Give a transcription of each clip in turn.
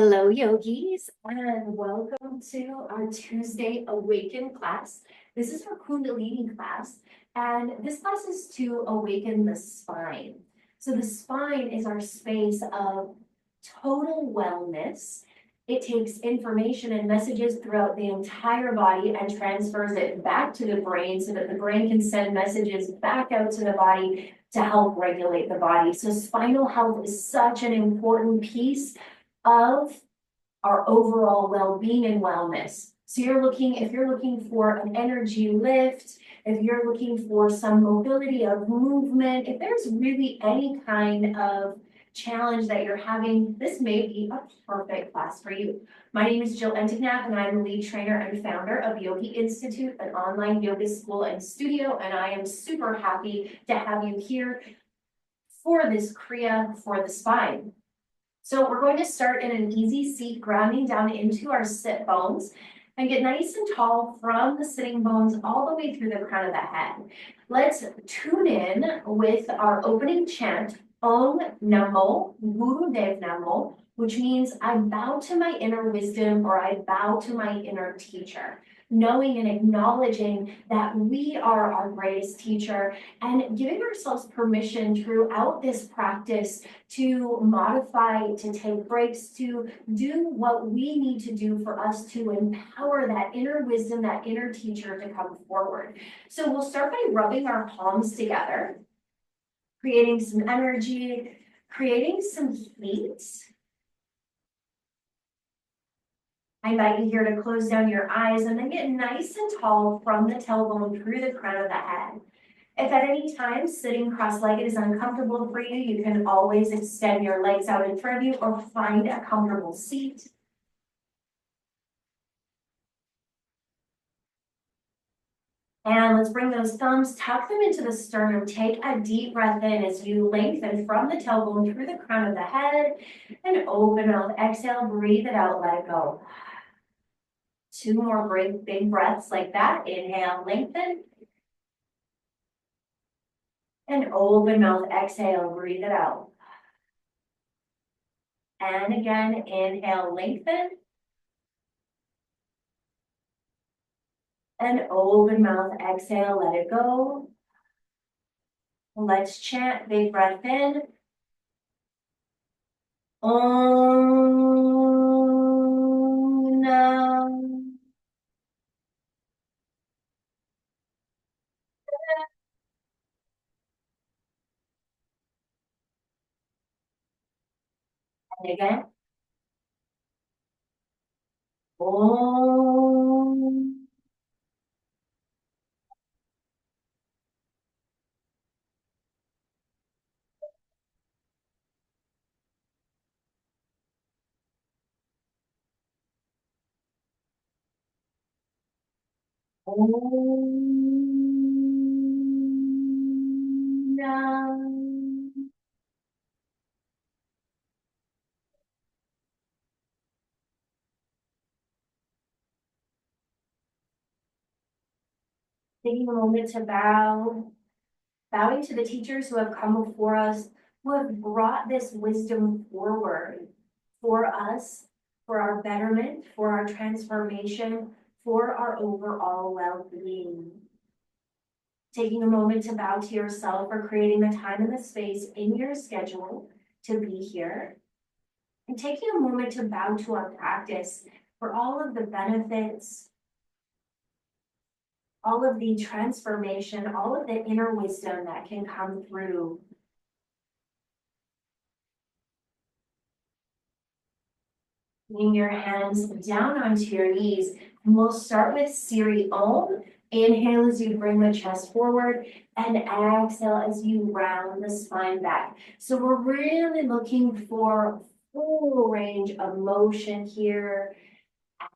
Hello, yogis, and welcome to our Tuesday Awaken class. This is our Kundalini class, and this class is to awaken the spine. So the spine is our space of total wellness. It takes information and messages throughout the entire body and transfers it back to the brain so that the brain can send messages back out to the body to help regulate the body. So spinal health is such an important piece of our overall well-being and wellness. So if you're looking for an energy lift, if you're looking for some mobility of movement, if there's really any kind of challenge that you're having, this may be a perfect class for you. My name is Jill Entignath, and I'm the lead trainer and founder of Yogi Institute, an online yoga school and studio, and I am super happy to have you here for this Kriya for the spine. So we're going to start in an easy seat, grounding down into our sit bones and get nice and tall from the sitting bones all the way through the crown of the head. Let's tune in with our opening chant, Om Namo Gurudev Namo, which means I bow to my inner wisdom, or I bow to my inner teacher, knowing and acknowledging that we are our greatest teacher and giving ourselves permission throughout this practice to modify, to take breaks, to do what we need to do for us to empower that inner wisdom, that inner teacher to come forward. So we'll start by rubbing our palms together, creating some energy, creating some heat. I invite you here to close down your eyes and then get nice and tall from the tailbone through the crown of the head. If at any time sitting cross-legged is uncomfortable for you, you can always extend your legs out in front of you or find a comfortable seat. And let's bring those thumbs, tuck them into the sternum, take a deep breath in as you lengthen from the tailbone through the crown of the head, and open mouth, exhale, breathe it out, let it go. 2 more big breaths like that. Inhale, lengthen. And open mouth, exhale, breathe it out. And again, inhale, lengthen. And open mouth, exhale, let it go. Let's chant, big breath in. Om Nam. And again. Om. Om Nam. Taking a moment to bow, bowing to the teachers who have come before us, who have brought this wisdom forward for us, for our betterment, for our transformation, for our overall well-being. Taking a moment to bow to yourself for creating the time and the space in your schedule to be here. And taking a moment to bow to our practice for all of the benefits, all of the transformation, all of the inner wisdom that can come through. Bring your hands down onto your knees, and we'll start with Siri Om. Inhale as you bring the chest forward, and exhale as you round the spine back. So we're really looking for full range of motion here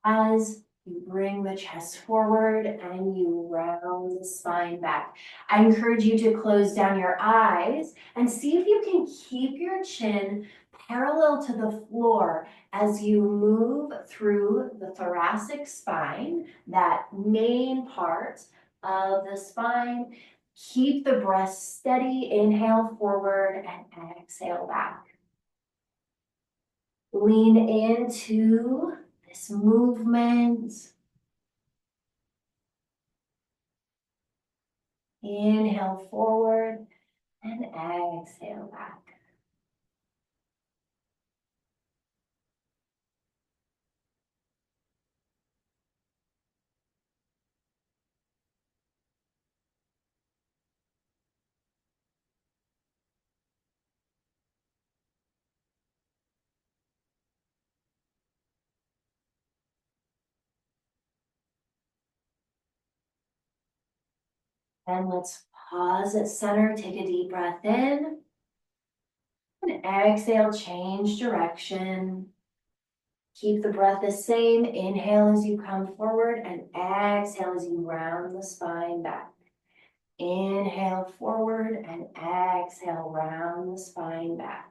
as you bring the chest forward and you round the spine back. I encourage you to close down your eyes and see if you can keep your chin parallel to the floor as you move through the thoracic spine, that main part of the spine. Keep the breath steady. Inhale forward and exhale back. Lean into this movement. Inhale forward and exhale back. And let's pause at center, take a deep breath in. And exhale, change direction. Keep the breath the same. Inhale as you come forward and exhale as you round the spine back. Inhale forward and exhale, round the spine back.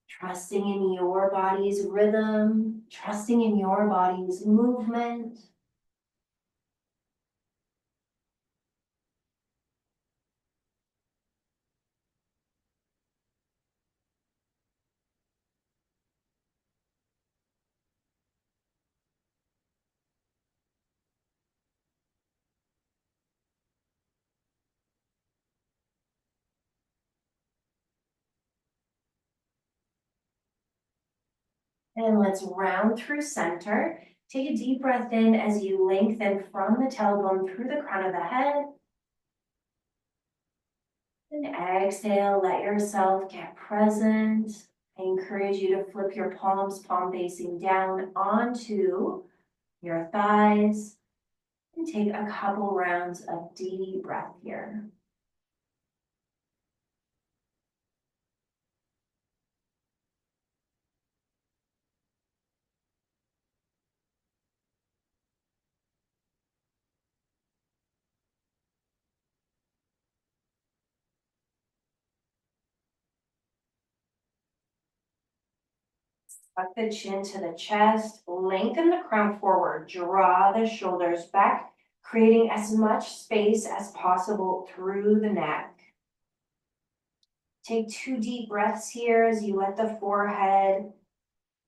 Trusting in your body's rhythm, trusting in your body's movement. And let's round through center. Take a deep breath in as you lengthen from the tailbone through the crown of the head. And exhale, let yourself get present. I encourage you to flip your palms, palm facing down onto your thighs. And take a couple rounds of deep breath here. Tuck the chin to the chest, lengthen the crown forward, draw the shoulders back, creating as much space as possible through the neck. Take 2 deep breaths here as you let the forehead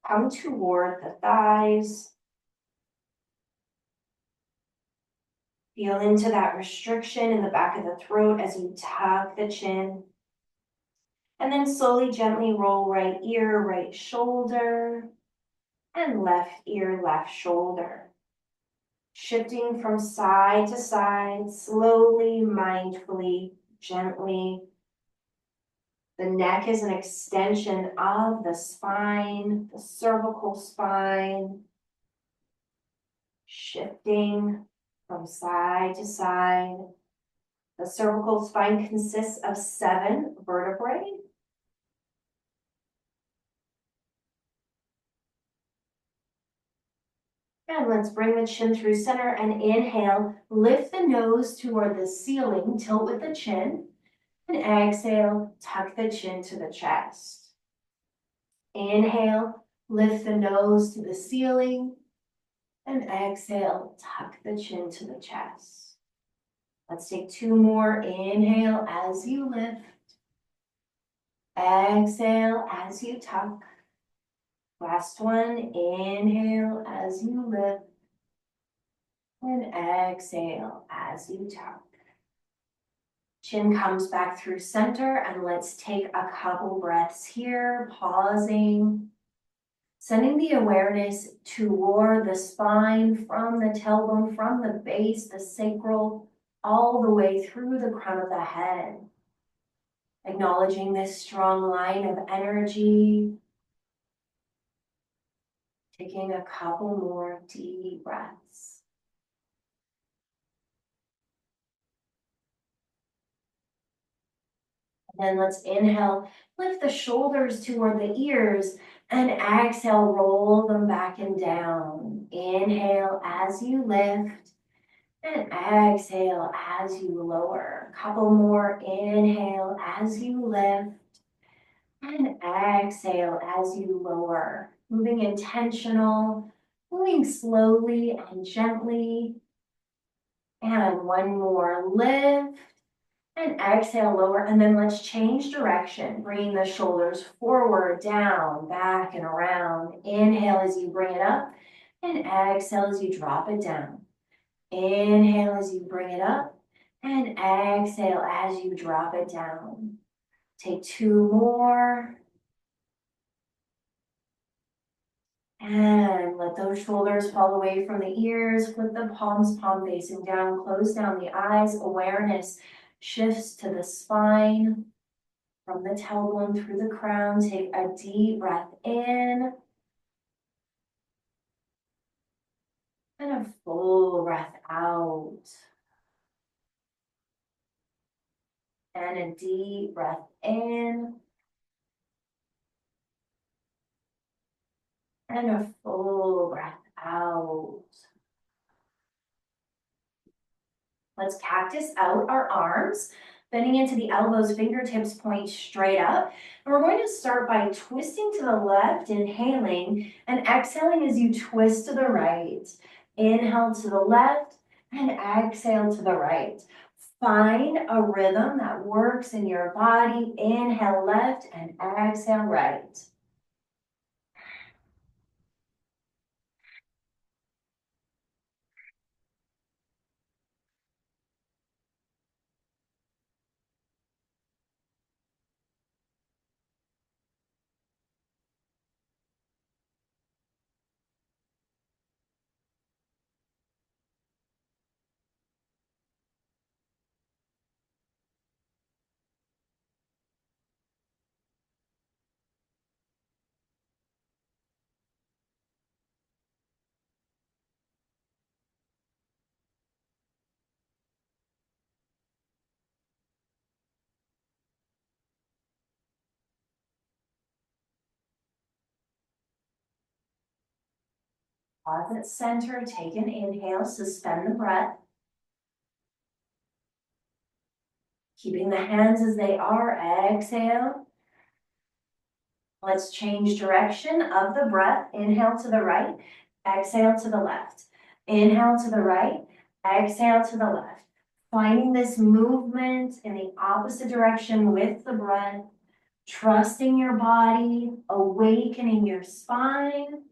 come toward the thighs. Feel into that restriction in the back of the throat as you tuck the chin. And then slowly, gently roll right ear, right shoulder, and left ear, left shoulder. Shifting from side to side, slowly, mindfully, gently. The neck is an extension of the spine, the cervical spine. Shifting from side to side. The cervical spine consists of 7 vertebrae. And let's bring the chin through center and inhale. Lift the nose toward the ceiling, tilt with the chin. And exhale, tuck the chin to the chest. Inhale, lift the nose to the ceiling. And exhale, tuck the chin to the chest. Let's take 2 more. Inhale as you lift. Exhale as you tuck. Last one. Inhale as you lift. And exhale as you tuck. Chin comes back through center, and let's take a couple breaths here, pausing. Sending the awareness toward the spine, from the tailbone, from the base, the sacral, all the way through the crown of the head. Acknowledging this strong line of energy. Taking a couple more deep breaths. Then let's inhale, lift the shoulders toward the ears, and exhale, roll them back and down. Inhale as you lift, and exhale as you lower. A couple more. Inhale as you lift, and exhale as you lower. Moving intentional, moving slowly and gently. And one more. Lift And exhale, lower, and then let's change direction, bringing the shoulders forward, down, back, and around. Inhale as you bring it up, and exhale as you drop it down. Inhale as you bring it up, and exhale as you drop it down. Take two more. And let those shoulders fall away from the ears. Flip the palms, palm facing down. Close down the eyes. Awareness shifts to the spine. From the tailbone through the crown, take a deep breath in. And a full breath out. And a deep breath in. And a full breath out. Let's cactus out our arms, bending into the elbows, fingertips point straight up. And we're going to start by twisting to the left, inhaling, and exhaling as you twist to the right. Inhale to the left, and exhale to the right. Find a rhythm that works in your body. Inhale left, and exhale right. Pause at center, take an inhale, suspend the breath. Keeping the hands as they are, exhale. Let's change direction of the breath. Inhale to the right, exhale to the left. Inhale to the right, exhale to the left. Finding this movement in the opposite direction with the breath, trusting your body, awakening your spine.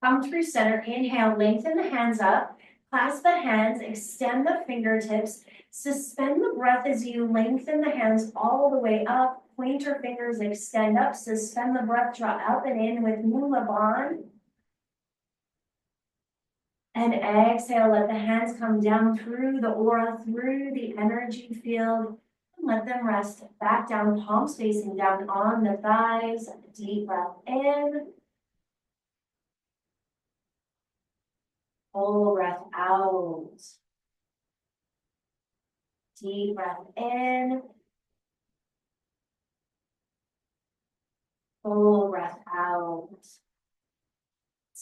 Come through center, inhale, lengthen the hands up, clasp the hands, extend the fingertips, suspend the breath as you lengthen the hands all the way up, pointer fingers extend up, suspend the breath, draw up and in with Mula Bandha. And exhale, let the hands come down through the aura, through the energy field, and let them rest back down, palms facing down on the thighs, deep breath in. Full breath out. Deep breath in. Full breath out.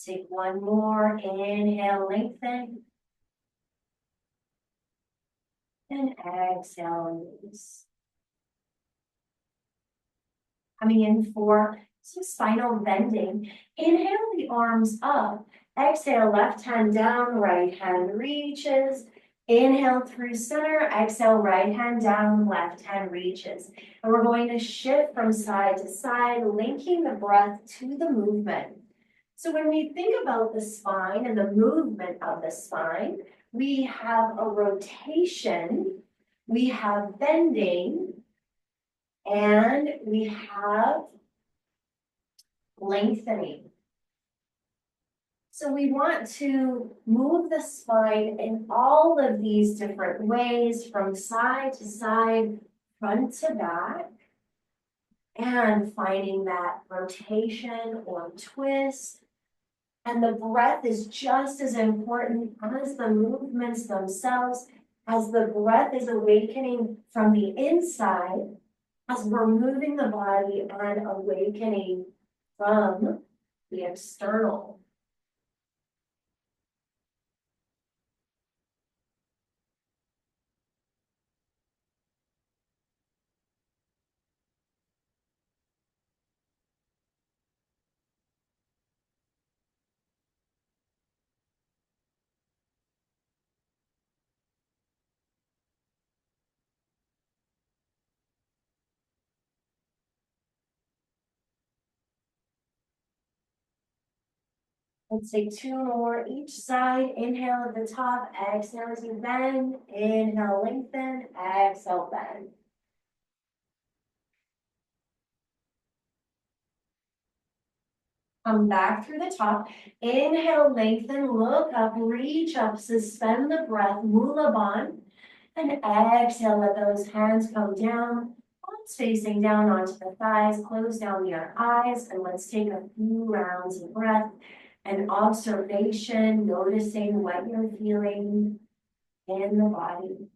Take one more. Inhale, lengthen. And exhale, release. Coming in for some spinal bending. Inhale the arms up. Exhale, left hand down, right hand reaches. Inhale through center, exhale, right hand down, left hand reaches. And we're going to shift from side to side, linking the breath to the movement. So when we think about the spine and the movement of the spine, we have a rotation, we have bending, and we have lengthening. So we want to move the spine in all of these different ways, from side to side, front to back, and finding that rotation or twist. And the breath is just as important as the movements themselves, as the breath is awakening from the inside, as we're moving the body and awakening from the external. Let's take two more each side. Inhale at the top, exhale as you bend. Inhale, lengthen, exhale, bend. Come back through the top. Inhale, lengthen, look up, reach up, suspend the breath, Mula Bandha. And exhale, let those hands come down. Palms facing down onto the thighs. Close down your eyes and let's take a few rounds of breath and observation, noticing what you're feeling in the body.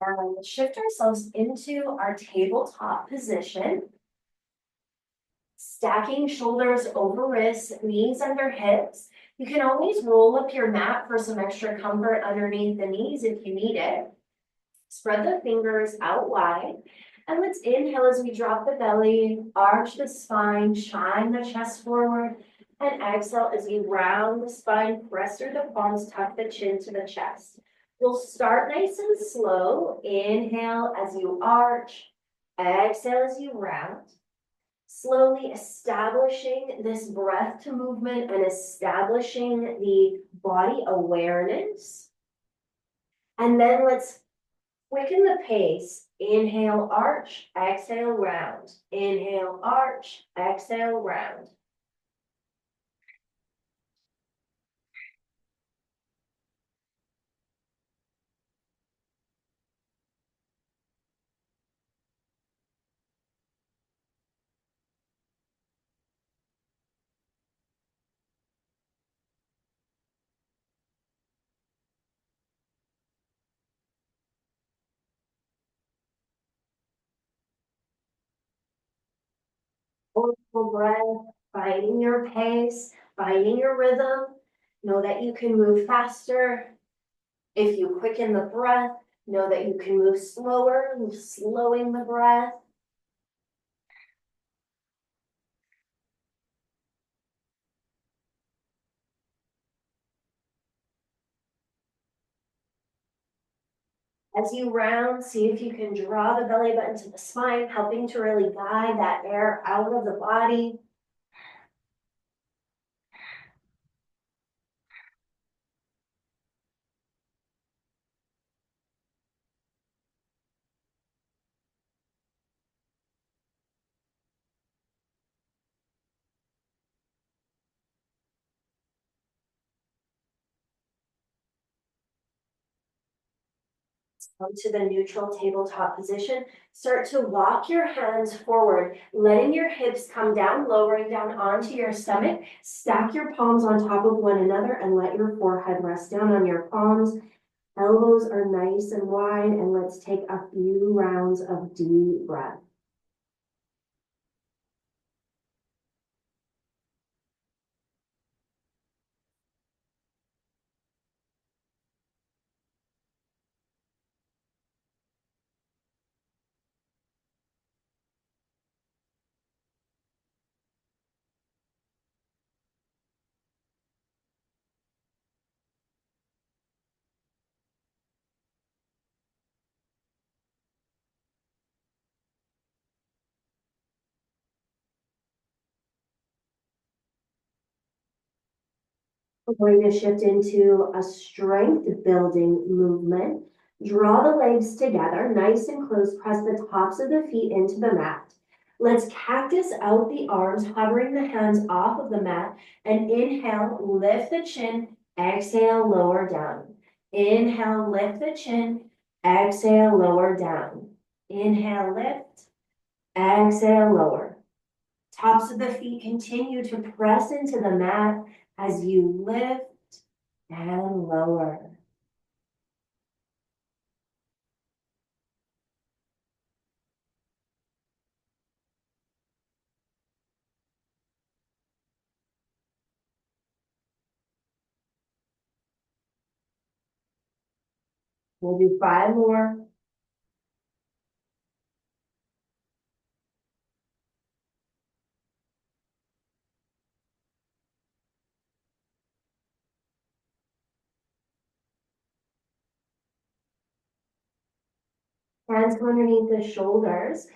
And shift ourselves into our tabletop position. Stacking shoulders over wrists, knees under hips. You can always roll up your mat for some extra comfort underneath the knees if you need it. Spread the fingers out wide. And let's inhale as we drop the belly, arch the spine, shine the chest forward. And exhale as you round the spine, press through the palms, tuck the chin to the chest. We'll start nice and slow. Inhale as you arch. Exhale as you round. Slowly establishing this breath to movement and establishing the body awareness. And then let's quicken the pace. Inhale, arch, exhale, round. Inhale, arch, exhale, round. Full breath, finding your pace, finding your rhythm. Know that you can move faster. If you quicken the breath, know that you can move slower, slowing the breath. As you round, see if you can draw the belly button to the spine, helping to really guide that air out of the body. Come to the neutral tabletop position. Start to walk your hands forward, letting your hips come down, lowering down onto your stomach. Stack your palms on top of one another and let your forehead rest down on your palms. Elbows are nice and wide, and let's take a few rounds of deep breath. We're going to shift into a strength building movement. Draw the legs together, nice and close. Press the tops of the feet into the mat. Let's cactus out the arms, hovering the hands off of the mat. And inhale, lift the chin. Exhale, lower down. Inhale, lift the chin. Exhale, lower down. Inhale, lift. Exhale, lower. Tops of the feet continue to press into the mat as you lift and lower. We'll do 5 more. Hands come underneath the shoulders.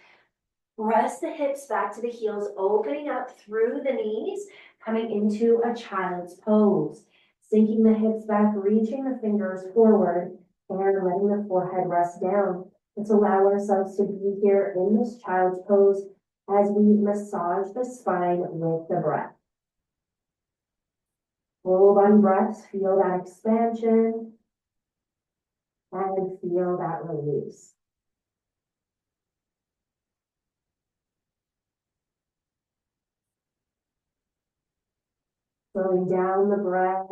Press the hips back to the heels, opening up through the knees, coming into a child's pose. Sinking the hips back, reaching the fingers forward, and letting the forehead rest down. Let's allow ourselves to be here in this child's pose as we massage the spine with the breath. Full body breaths, feel that expansion, and feel that release. Slowing down the breath.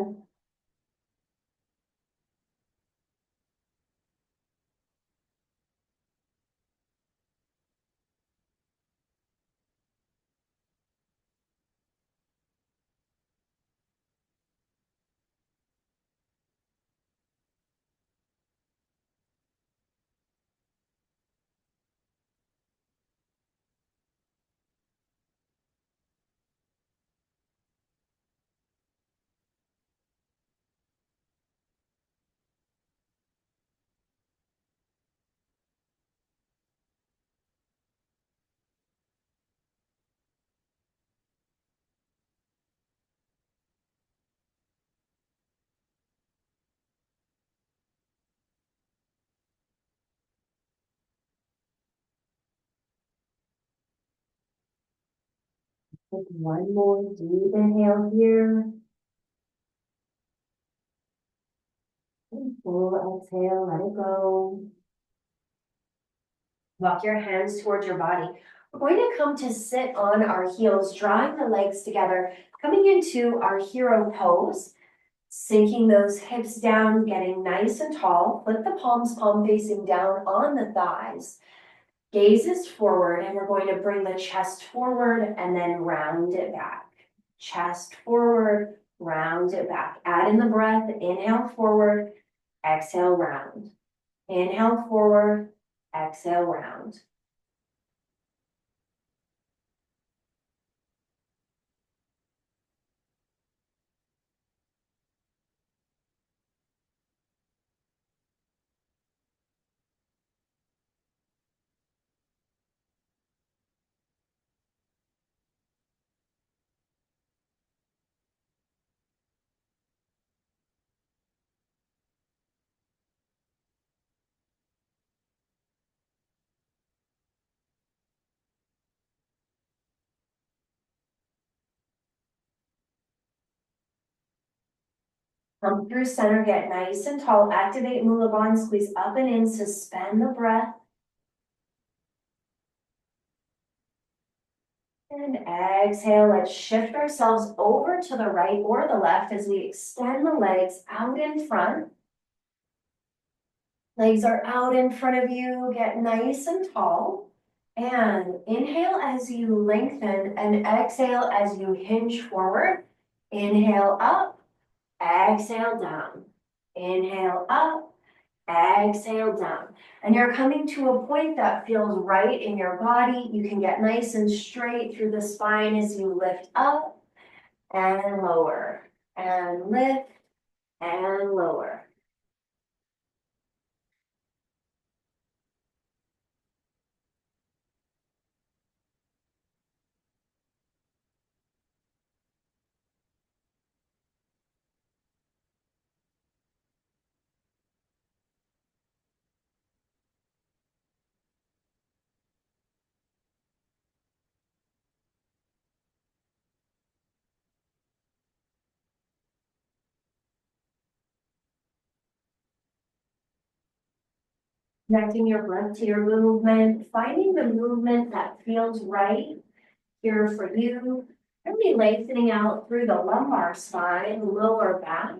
Take one more deep inhale here. And full exhale, let it go. Walk your hands towards your body. We're going to come to sit on our heels, drawing the legs together, coming into our hero pose, sinking those hips down, getting nice and tall. Flip the palms, palm facing down on the thighs. Gazes forward, and we're going to bring the chest forward and then round it back. Chest forward, round it back. Add in the breath, inhale forward, exhale round. Inhale forward, exhale round. Come through center, get nice and tall. Activate Mula Bandh, squeeze up and in, suspend the breath. And exhale, let's shift ourselves over to the right or the left as we extend the legs out in front. Legs are out in front of you, get nice and tall. And inhale as you lengthen and exhale as you hinge forward. Inhale up, exhale down. Inhale up, exhale down. And you're coming to a point that feels right in your body. You can get nice and straight through the spine as you lift up and lower, and lift and lower. Connecting your breath to your movement, finding the movement that feels right here for you. Really lengthening out through the lumbar spine, lower back.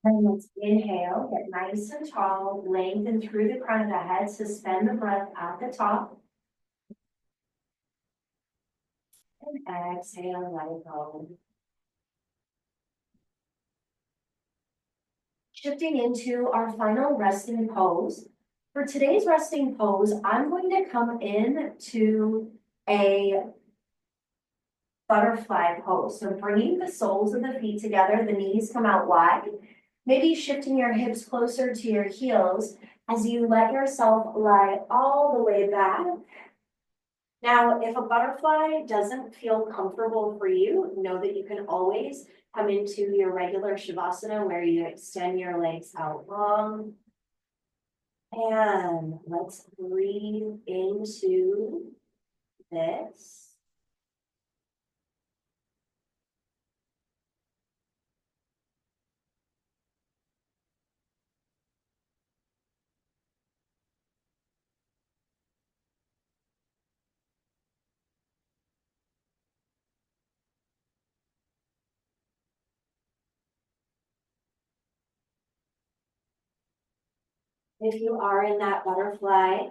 And let's inhale, get nice and tall, lengthen through the crown of the head, suspend the breath at the top. And exhale, let it go. Shifting into our final resting pose. For today's resting pose, I'm going to come in to a butterfly pose. So bringing the soles of the feet together, the knees come out wide. Maybe shifting your hips closer to your heels as you let yourself lie all the way back. Now, if a butterfly doesn't feel comfortable for you, know that you can always come into your regular Shavasana where you extend your legs out long. And let's breathe into this. If you are in that butterfly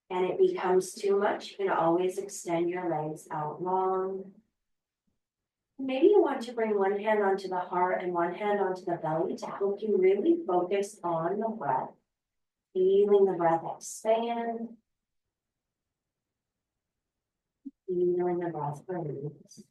and it becomes too much, you can always extend your legs out long. Maybe you want to bring one hand onto the heart and one hand onto the belly to help you really focus on the breath. Feeling the breath expand. Feeling the breath release.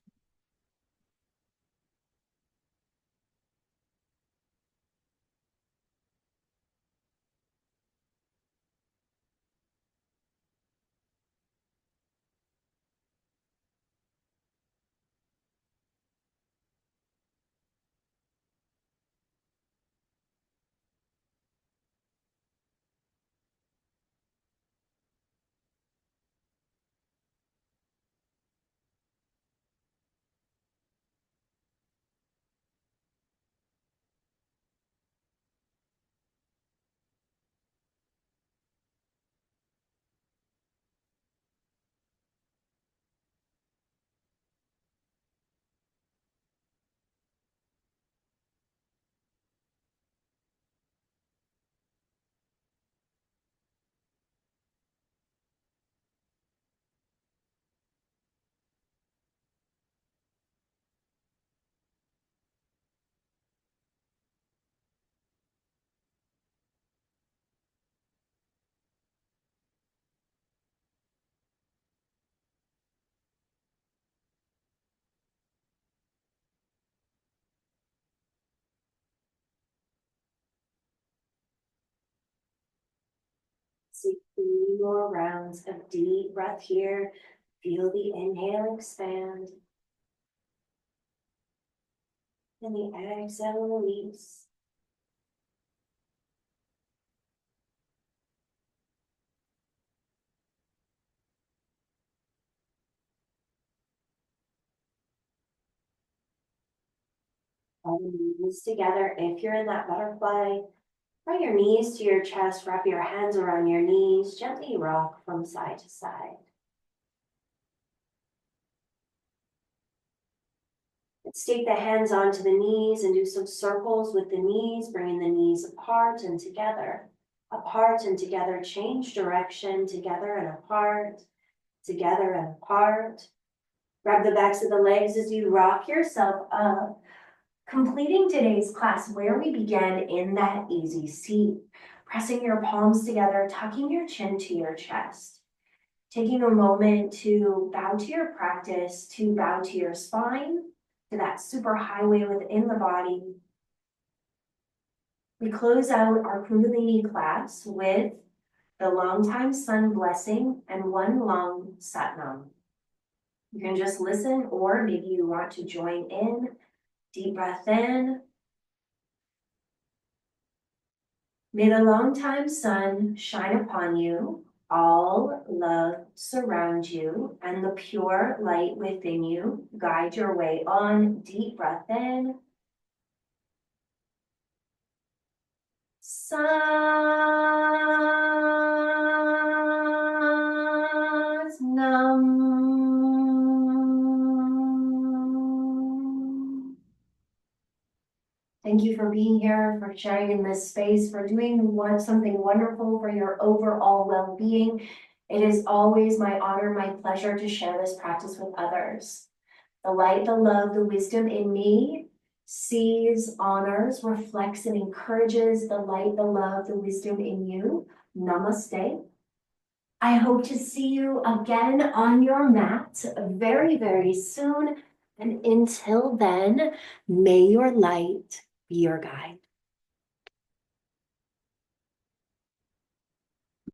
So 3 more rounds of deep breath here. Feel the inhale expand. And the exhale release. All the knees together. If you're in that butterfly, bring your knees to your chest, wrap your hands around your knees, gently rock from side to side. Let's take the hands onto the knees and do some circles with the knees, bringing the knees apart and together. Apart and together, change direction, together and apart, together and apart. Grab the backs of the legs as you rock yourself up. Completing today's class where we began in that easy seat. pressing your palms together, tucking your chin to your chest. Taking a moment to bow to your practice, to bow to your spine, to that super highway within the body. We close out our Kundalini class with the Longtime Sun Blessing and one long Satnam. You can just listen, or maybe you want to join in. Deep breath in. May the longtime sun shine upon you, all love surround you, and the pure light within you guide your way on. Deep breath in. Satnam. Thank you for being here, for sharing in this space, for doing something wonderful for your overall well-being. It is always my honor, my pleasure to share this practice with others. The light, the love, the wisdom in me sees, honors, reflects, and encourages the light, the love, the wisdom in you. Namaste. I hope to see you again on your mat very, very soon. And until then, may your light be your guide.